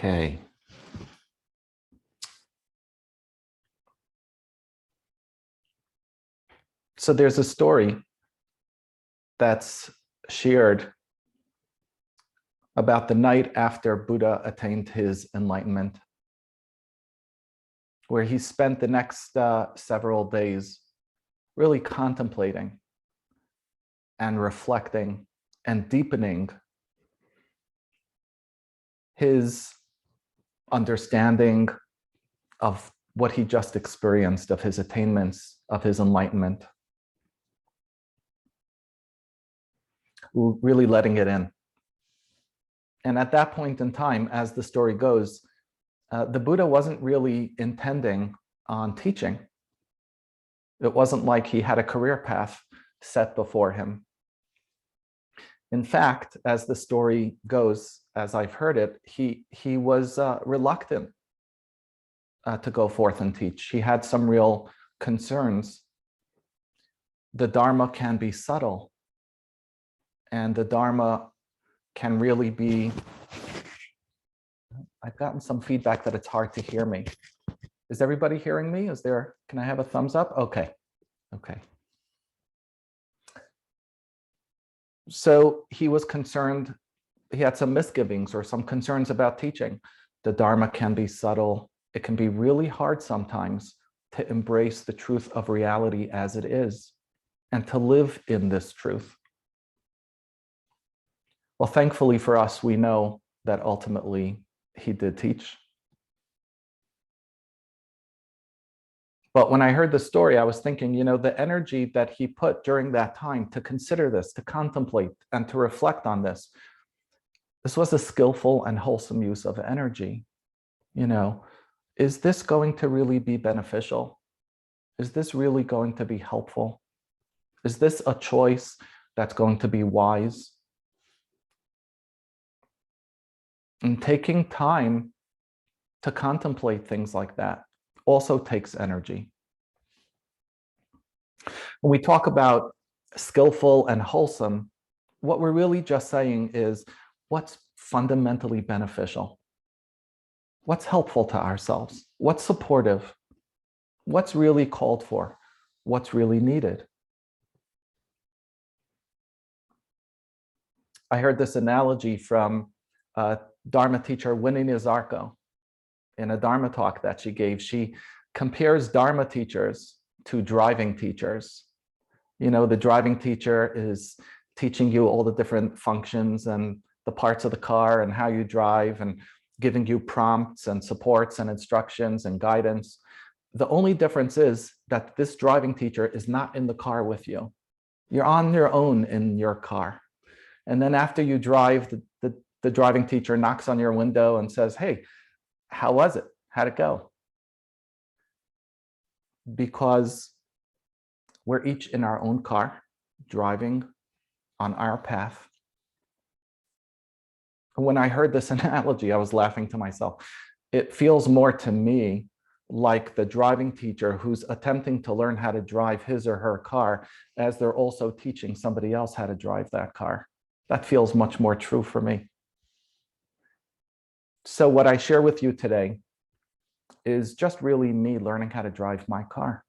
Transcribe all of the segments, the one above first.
Okay. So there's a story that's shared about the night after Buddha attained his enlightenment, where he spent the next several days really contemplating and reflecting and deepening his understanding of what he just experienced, of his attainments, of his enlightenment, really letting it in. And at that point in time, as the story goes, the Buddha wasn't really intending on teaching. It wasn't like he had a career path set before him. In fact, as the story goes, as I've heard it, he was reluctant to go forth and teach. He had some real concerns. The Dharma can be subtle, and the Dharma can really be, I've gotten some feedback that it's hard to hear me. Is everybody hearing me? Can I have a thumbs up? Okay. So he was concerned, he had some misgivings or some concerns about teaching. The Dharma can be subtle. It can be really hard sometimes to embrace the truth of reality as it is and to live in this truth. Well, thankfully for us, we know that ultimately he did teach. But when I heard the story, I was thinking, the energy that he put during that time to consider this, to contemplate and to reflect on this was a skillful and wholesome use of energy. Is this going to really be beneficial? Is this really going to be helpful? Is this a choice that's going to be wise? And taking time to contemplate things like that also takes energy. When we talk about skillful and wholesome, what we're really just saying is what's fundamentally beneficial, what's helpful to ourselves, what's supportive, what's really called for, what's really needed. I heard this analogy from Dharma teacher Winnie Nizarko in a Dharma talk that she gave. She compares Dharma teachers to driving teachers. The driving teacher is teaching you all the different functions and the parts of the car and how you drive and giving you prompts and supports and instructions and guidance. The only difference is that this driving teacher is not in the car with you. You're on your own in your car. And then after you drive, the driving teacher knocks on your window and says, "Hey, how was it? How'd it go?" Because we're each in our own car, driving on our path. When I heard this analogy, I was laughing to myself. It feels more to me like the driving teacher who's attempting to learn how to drive his or her car as they're also teaching somebody else how to drive that car. That feels much more true for me. So what I share with you today is just really me learning how to drive my car.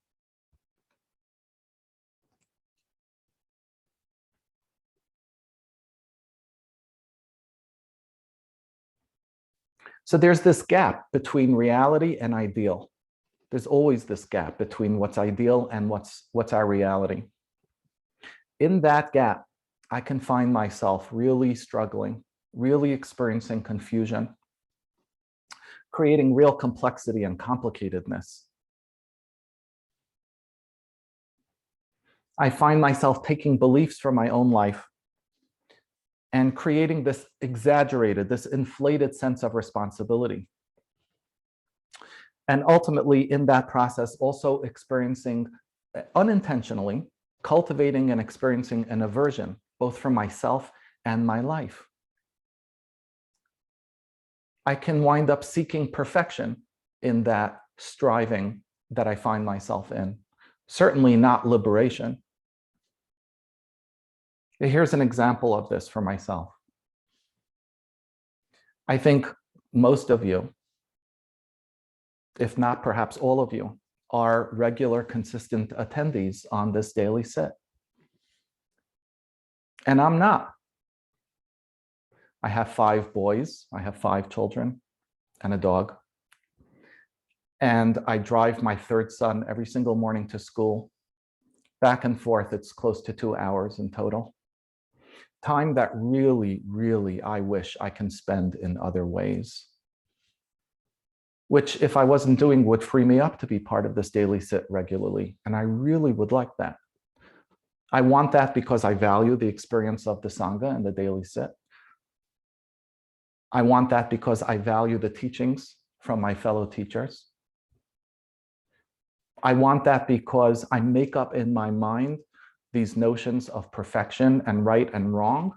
So there's this gap between reality and ideal. There's always this gap between what's ideal and what's our reality. In that gap, I can find myself really struggling, really experiencing confusion, creating real complexity and complicatedness. I find myself taking beliefs from my own life and creating this exaggerated, this inflated sense of responsibility. And ultimately, in that process, also experiencing, unintentionally, cultivating and experiencing an aversion, both for myself and my life. I can wind up seeking perfection in that striving that I find myself in. Certainly not liberation. Here's an example of this for myself. I think most of you, if not perhaps all of you, are regular, consistent attendees on this daily sit. And I'm not. I have 5 boys, I have 5 children and a dog. And I drive my 3rd son every single morning to school. Back and forth, it's close to 2 hours in total. Time that really, really I wish I can spend in other ways. Which, if I wasn't doing, would free me up to be part of this daily sit regularly. And I really would like that. I want that because I value the experience of the Sangha and the daily sit. I want that because I value the teachings from my fellow teachers. I want that because I make up in my mind these notions of perfection and right and wrong,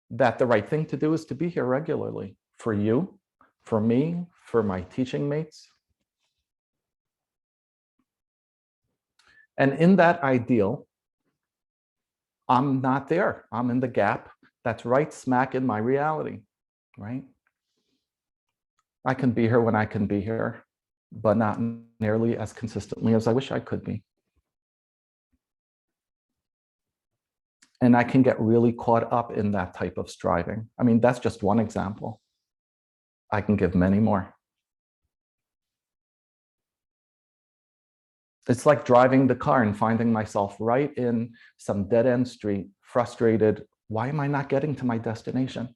that the right thing to do is to be here regularly for you, for me, for my teaching mates. And in that ideal, I'm not there. I'm in the gap that's right smack in my reality, right? I can be here when I can be here, but not nearly as consistently as I wish I could be. And I can get really caught up in that type of striving. I mean, that's just one example. I can give many more. It's like driving the car and finding myself right in some dead-end street, frustrated. Why am I not getting to my destination?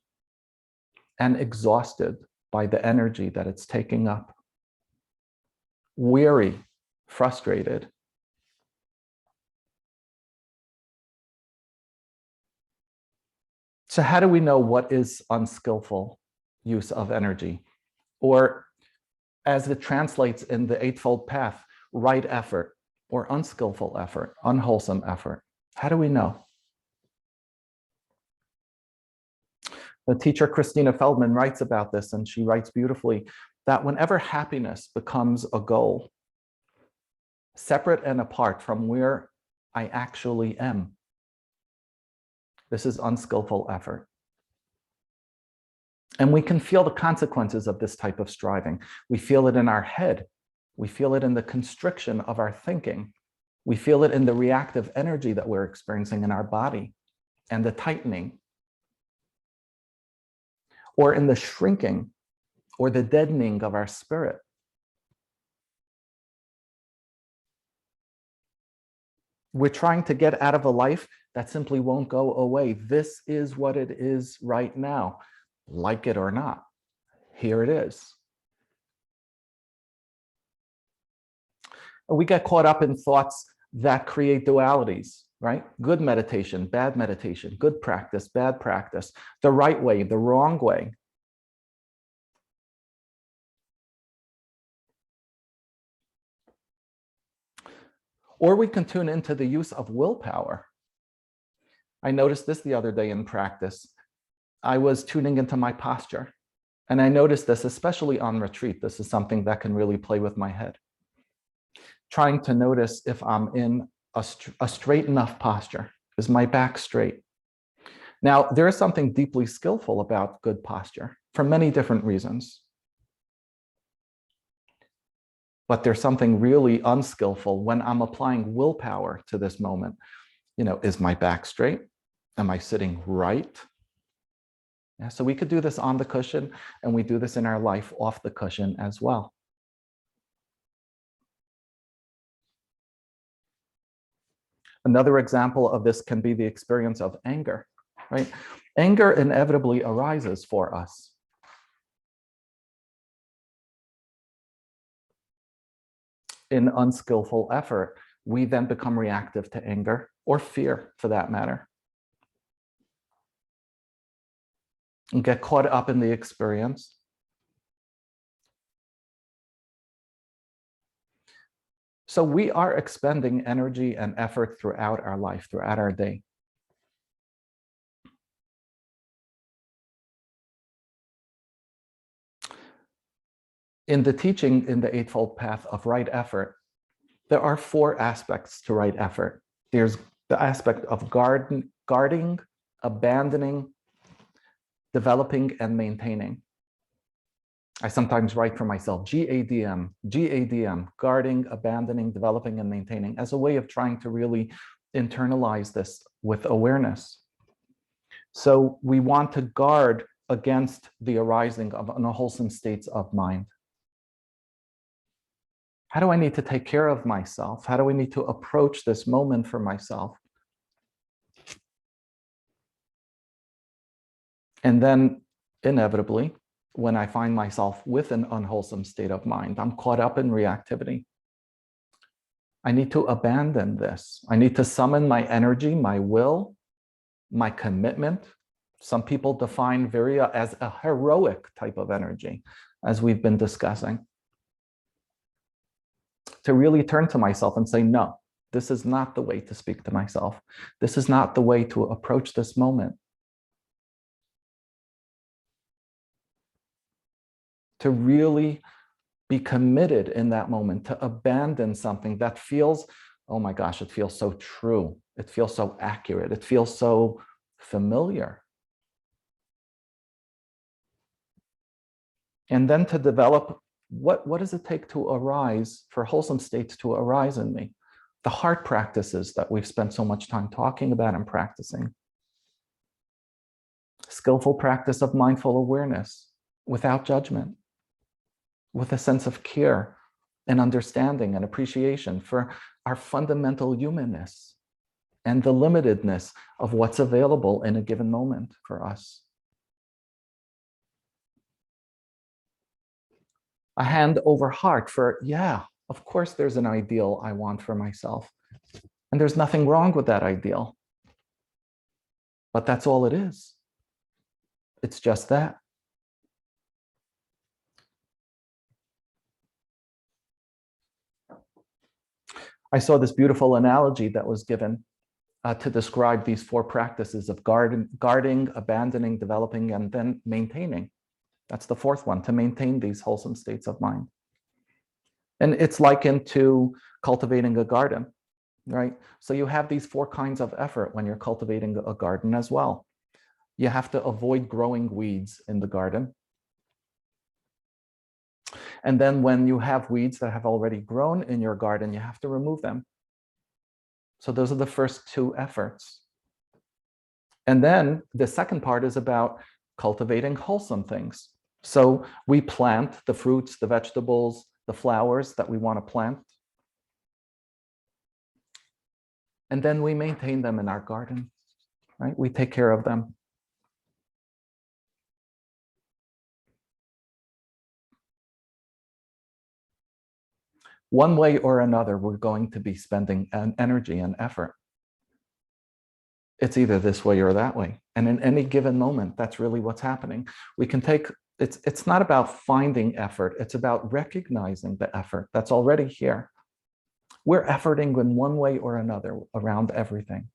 And exhausted by the energy that it's taking up. Weary, frustrated. So how do we know what is unskillful use of energy? Or as it translates in the Eightfold Path, right effort or unskillful effort, unwholesome effort. How do we know? The teacher Christina Feldman writes about this, and she writes beautifully that whenever happiness becomes a goal, separate and apart from where I actually am, this is unskillful effort. And we can feel the consequences of this type of striving. We feel it in our head. We feel it in the constriction of our thinking. We feel it in the reactive energy that we're experiencing in our body and the tightening, or in the shrinking or the deadening of our spirit. We're trying to get out of a life that simply won't go away. This is what it is right now, like it or not. Here it is. We get caught up in thoughts that create dualities, right? Good meditation, good practice, bad practice, the right way, the wrong way. Or we can tune into the use of willpower. I noticed this the other day in practice. I was tuning into my posture, and I noticed this, especially on retreat. This is something that can really play with my head. Trying to notice if I'm in a straight enough posture. Is my back straight? Now, there is something deeply skillful about good posture for many different reasons. But there's something really unskillful when I'm applying willpower to this moment. You know, is my back straight? Am I sitting right? Yeah, so we could do this on the cushion, and we do this in our life off the cushion as well. Another example of this can be the experience of anger, right? Anger inevitably arises for us. In unskillful effort, we then become reactive to anger, or fear for that matter, and get caught up in the experience. So we are expending energy and effort throughout our life, throughout our day. In the teaching in the Eightfold Path of right effort, there are 4 aspects to right effort. There's the aspect of guarding, abandoning, developing, and maintaining. I sometimes write for myself, GADM, GADM, guarding, abandoning, developing, and maintaining, as a way of trying to really internalize this with awareness. So we want to guard against the arising of unwholesome states of mind. How do I need to take care of myself? How do I need to approach this moment for myself? And then inevitably, when I find myself with an unwholesome state of mind, I'm caught up in reactivity. I need to abandon this. I need to summon my energy, my will, my commitment. Some people define virya as a heroic type of energy, as we've been discussing. To really turn to myself and say, no, this is not the way to speak to myself. This is not the way to approach this moment. To really be committed in that moment, to abandon something that feels, oh my gosh, it feels so true. It feels so accurate. It feels so familiar. And then to develop, what does it take to arise, for wholesome states to arise in me? The heart practices that we've spent so much time talking about and practicing. Skillful practice of mindful awareness without judgment, with a sense of care and understanding and appreciation for our fundamental humanness and the limitedness of what's available in a given moment for us. A hand over heart for, yeah, of course there's an ideal I want for myself. And there's nothing wrong with that ideal. But that's all it is. It's just that. I saw this beautiful analogy that was given to describe these four practices of guarding, abandoning, developing, and then maintaining. That's the fourth one, to maintain these wholesome states of mind. And it's likened to cultivating a garden, right? So you have these four kinds of effort when you're cultivating a garden as well. You have to avoid growing weeds in the garden. And then when you have weeds that have already grown in your garden, you have to remove them. So those are the first two efforts. And then the second part is about cultivating wholesome things. So we plant the fruits, the vegetables, the flowers that we want to plant. And then we maintain them in our garden, right? We take care of them. One way or another, we're going to be spending an energy and effort. It's either this way or that way. And in any given moment, that's really what's happening. We can take, it's not about finding effort. It's about recognizing the effort that's already here. We're efforting in one way or another around everything.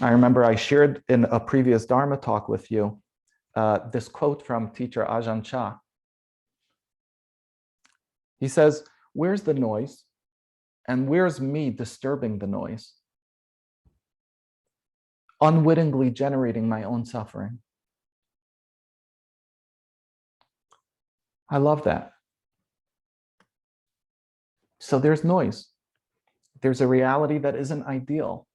I remember I shared in a previous Dharma talk with you this quote from teacher Ajahn Chah. He says, where's the noise? And where's me disturbing the noise? Unwittingly generating my own suffering. I love that. So there's noise. There's a reality that isn't ideal.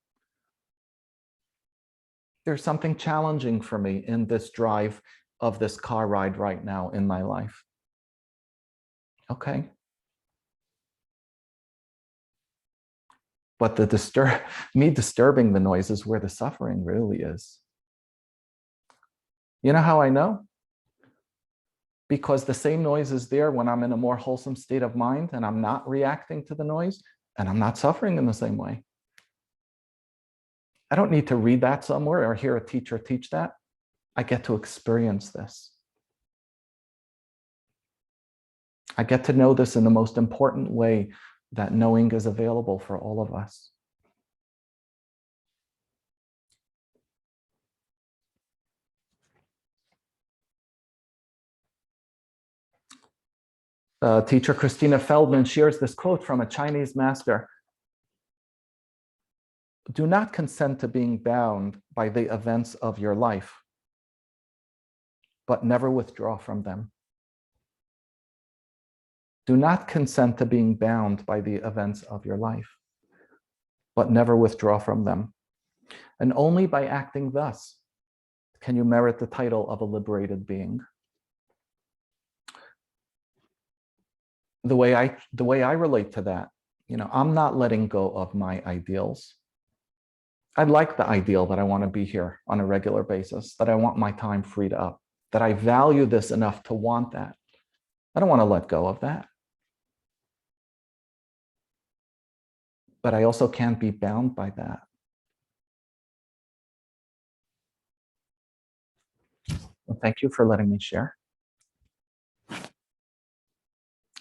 There's something challenging for me in this drive of this car ride right now in my life. Okay. But me disturbing the noise is where the suffering really is. You know how I know? Because the same noise is there when I'm in a more wholesome state of mind and I'm not reacting to the noise and I'm not suffering in the same way. I don't need to read that somewhere or hear a teacher teach that. I get to experience this. I get to know this in the most important way that knowing is available for all of us. Teacher Christina Feldman shares this quote from a Chinese master. Do not consent to being bound by the events of your life, but never withdraw from them. Do not consent to being bound by the events of your life, but never withdraw from them. And only by acting thus can you merit the title of a liberated being. The way I relate to that, I'm not letting go of my ideals. I like the ideal that I want to be here on a regular basis, that I want my time freed up, that I value this enough to want that. I don't want to let go of that. But I also can't be bound by that. Well, thank you for letting me share.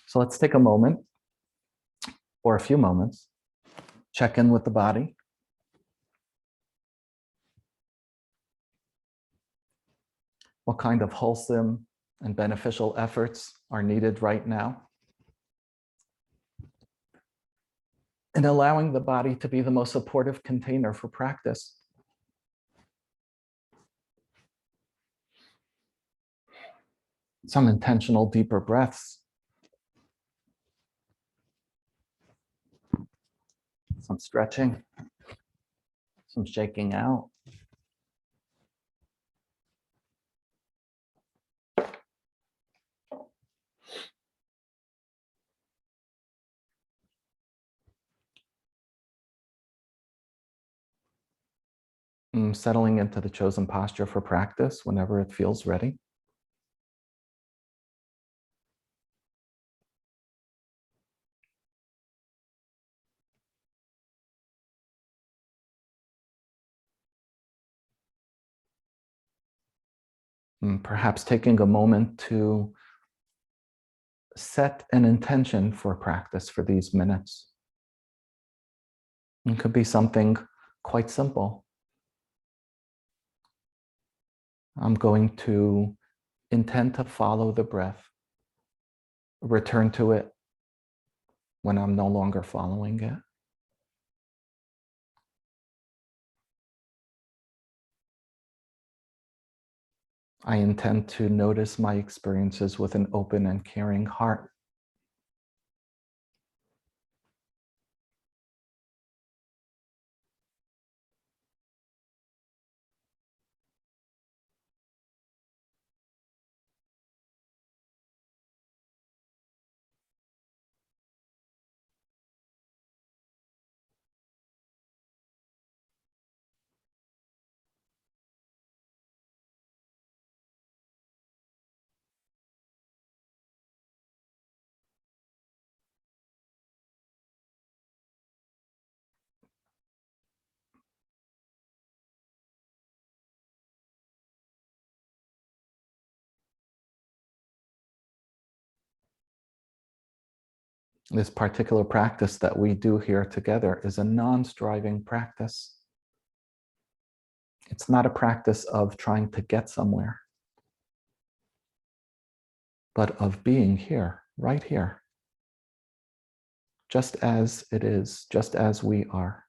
So let's take a moment or a few moments, check in with the body. What kind of wholesome and beneficial efforts are needed right now? And allowing the body to be the most supportive container for practice. Some intentional deeper breaths. Some stretching. Some shaking out. Settling into the chosen posture for practice whenever it feels ready. Perhaps taking a moment to set an intention for practice for these minutes. It could be something quite simple. I'm going to intend to follow the breath, return to it when I'm no longer following it. I intend to notice my experiences with an open and caring heart. This particular practice that we do here together is a non-striving practice. It's not a practice of trying to get somewhere, but of being here, right here, just as it is, just as we are.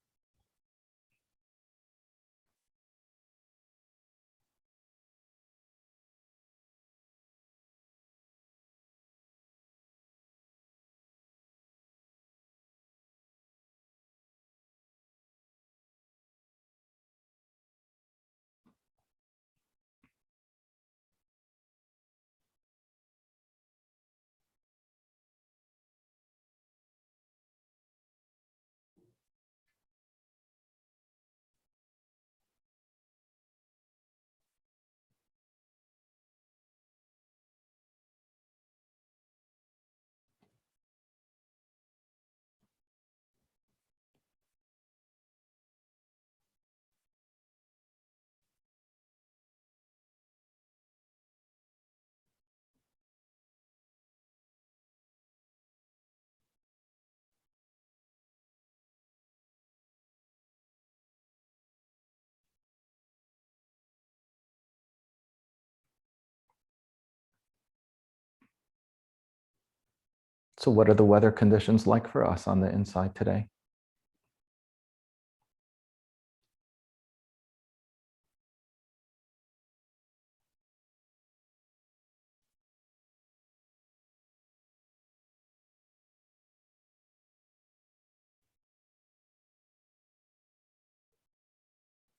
So what are the weather conditions like for us on the inside today?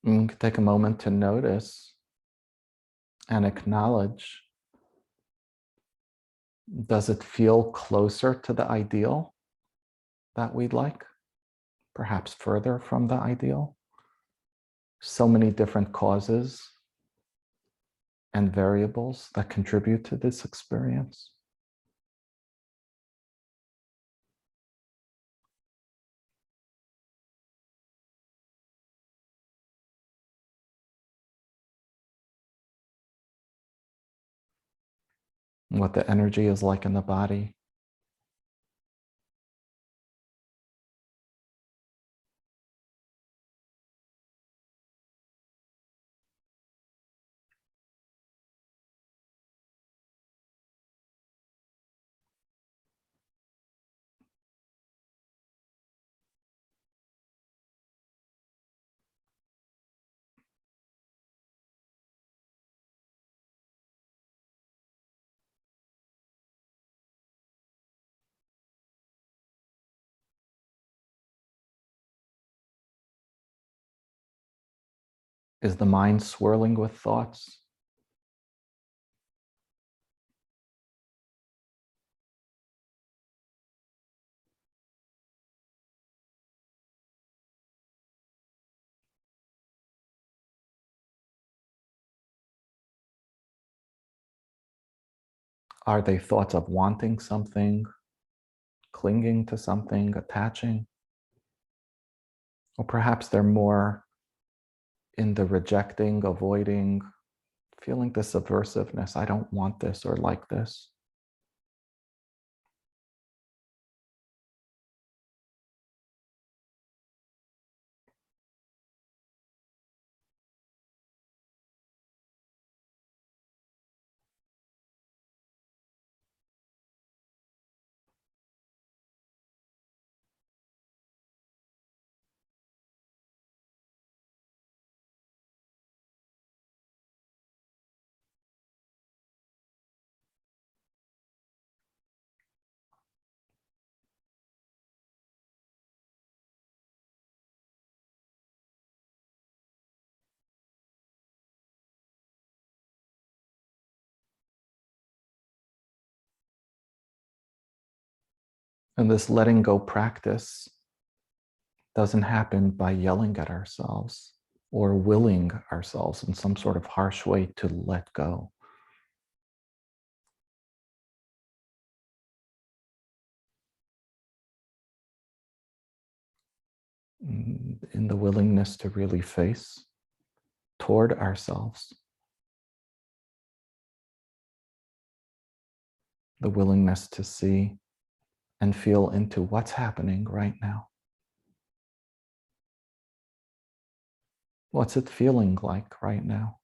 Take a moment to notice and acknowledge, does it feel closer to the ideal that we'd like? Perhaps further from the ideal? So many different causes and variables that contribute to this experience. What the energy is like in the body. Is the mind swirling with thoughts? Are they thoughts of wanting something, clinging to something, attaching? Or perhaps they're more in the rejecting, avoiding, feeling this aversiveness. I don't want this or like this. And this letting go practice doesn't happen by yelling at ourselves or willing ourselves in some sort of harsh way to let go. In the willingness to really face toward ourselves, the willingness to see and feel into what's happening right now. What's it feeling like right now?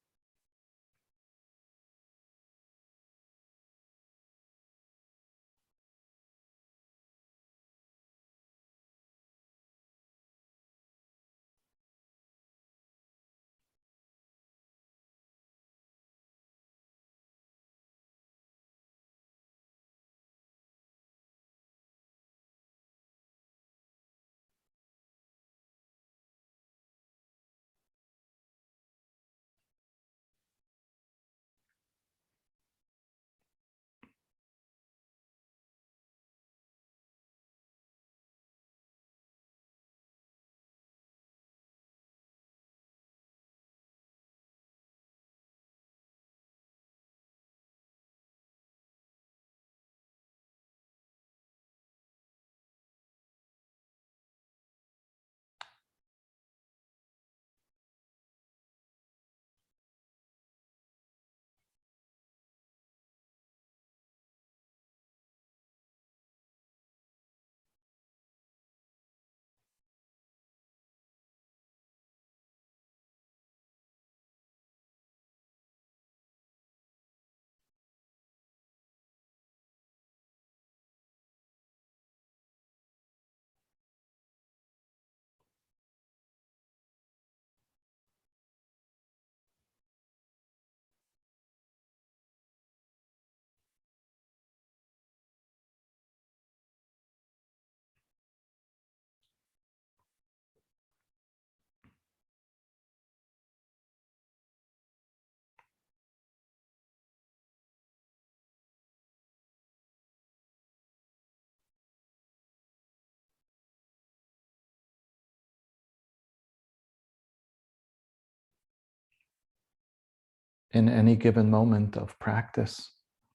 In any given moment of practice,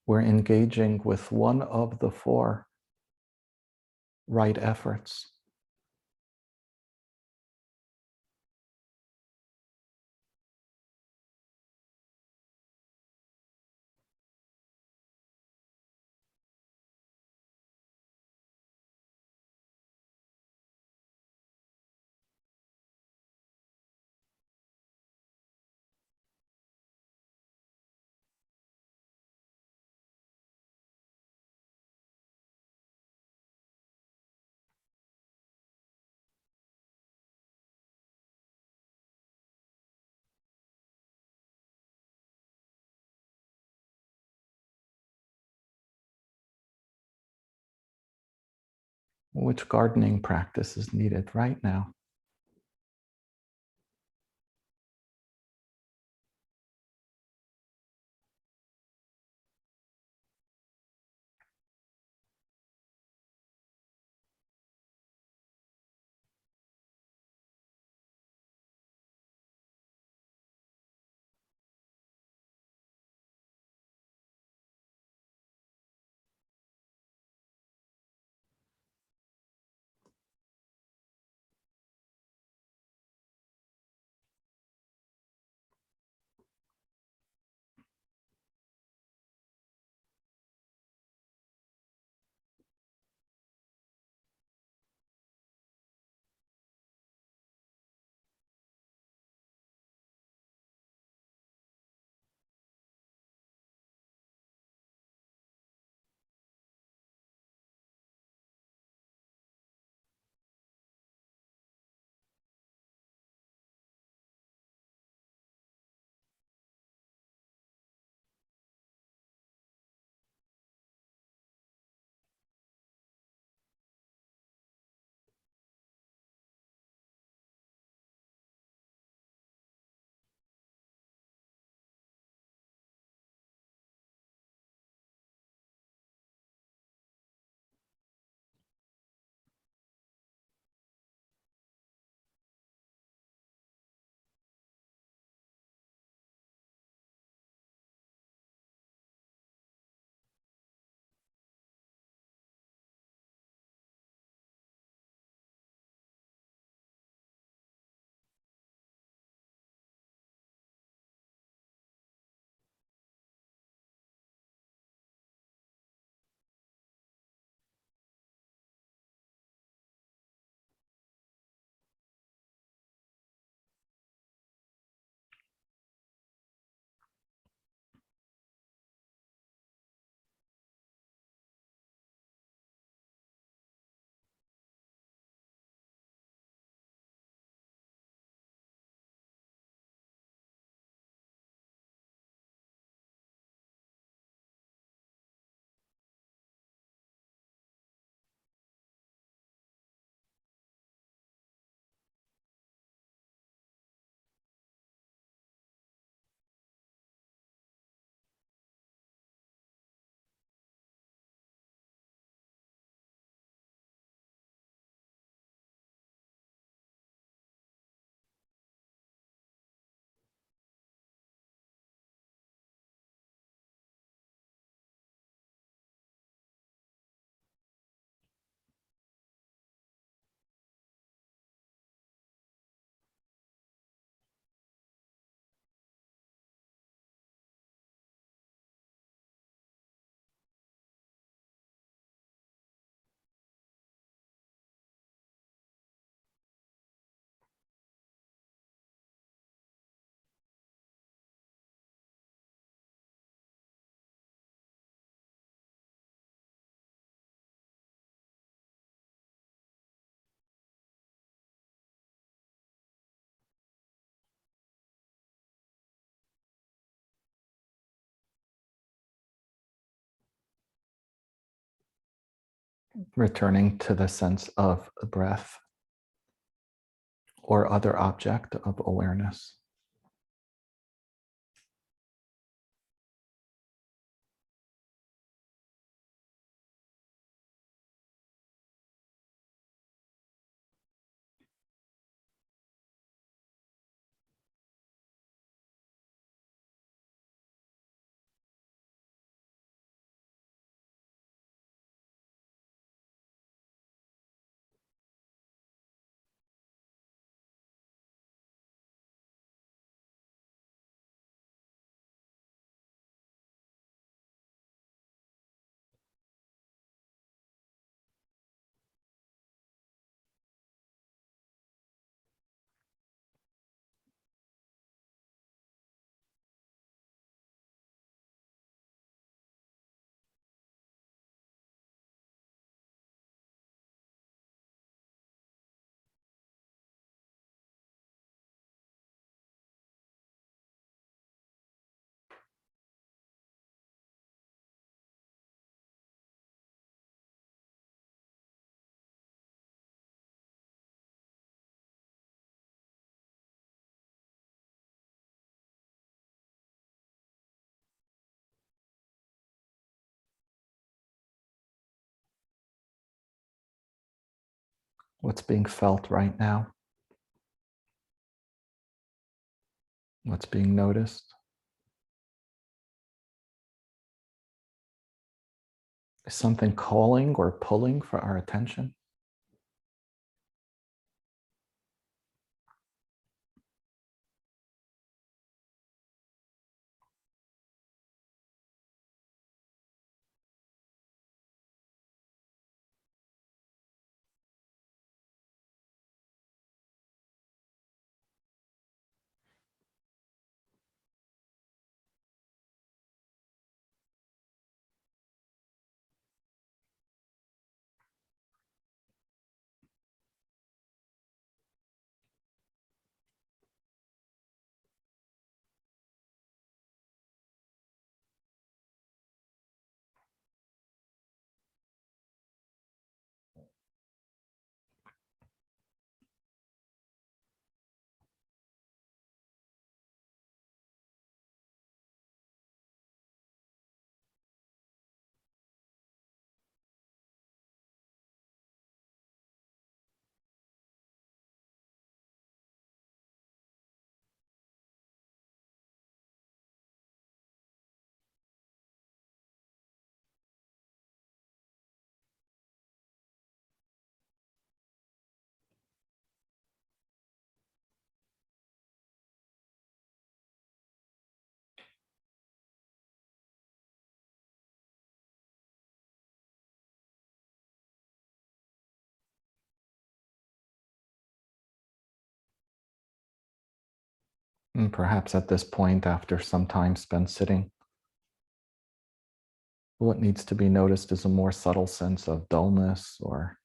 we're engaging with one of the four right efforts. Which gardening practice is needed right now? Returning to the sense of breath or other object of awareness. What's being felt right now? What's being noticed? Is something calling or pulling for our attention? And perhaps at this point, after some time spent sitting, what needs to be noticed is a more subtle sense of dullness or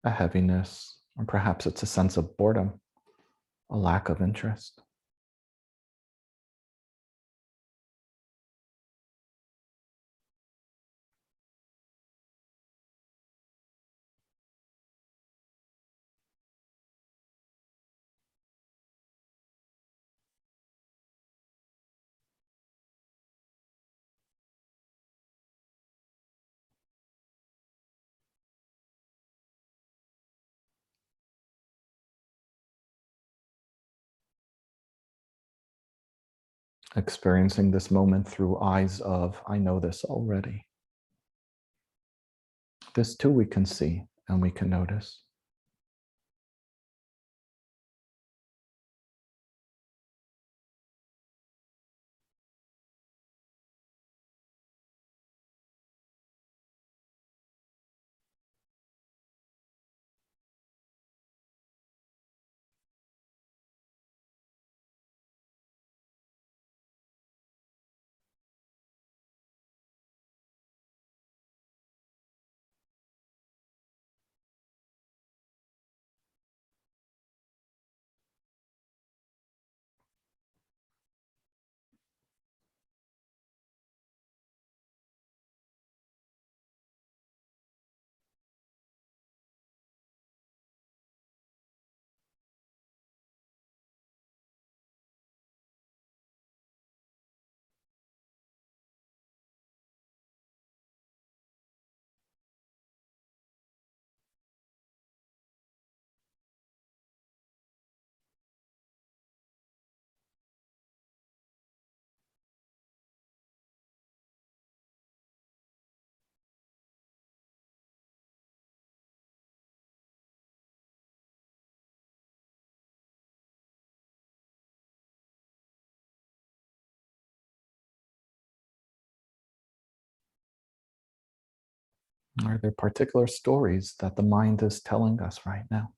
a heaviness, or perhaps it's a sense of boredom, a lack of interest. Experiencing this moment through eyes of, I know this already. This too we can see and we can notice. Are there particular stories that the mind is telling us right now?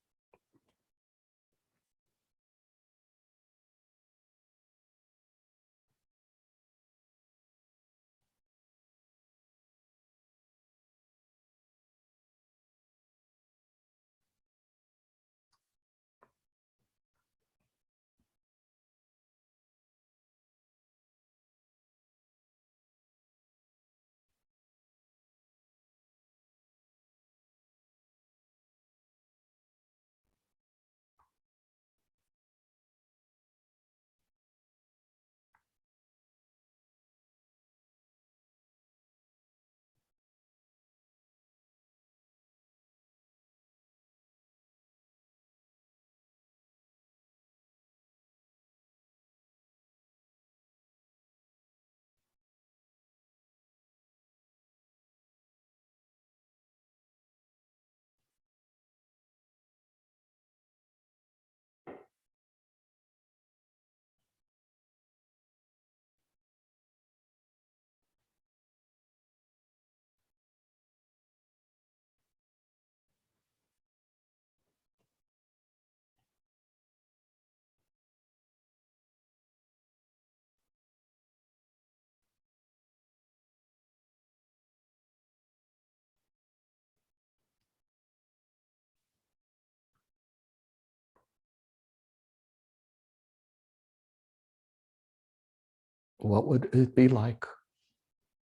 What would it be like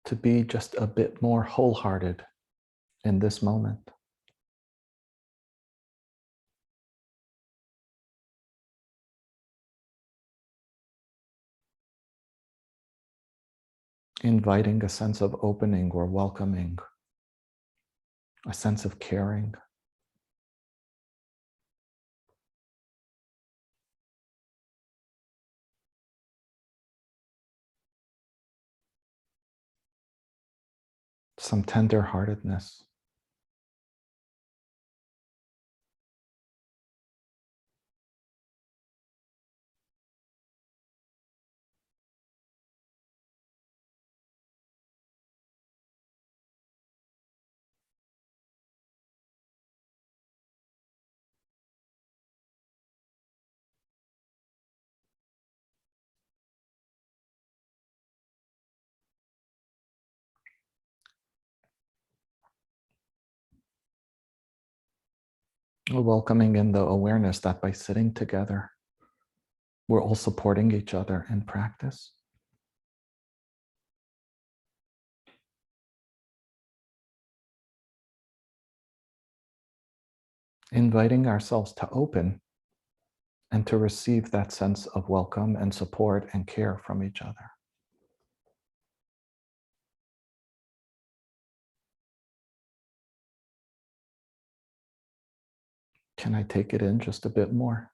to be just a bit more wholehearted in this moment? Inviting a sense of opening or welcoming, a sense of caring. Some tender-heartedness. Welcoming in the awareness that by sitting together, we're all supporting each other in practice. Inviting ourselves to open and to receive that sense of welcome and support and care from each other. Can I take it in just a bit more?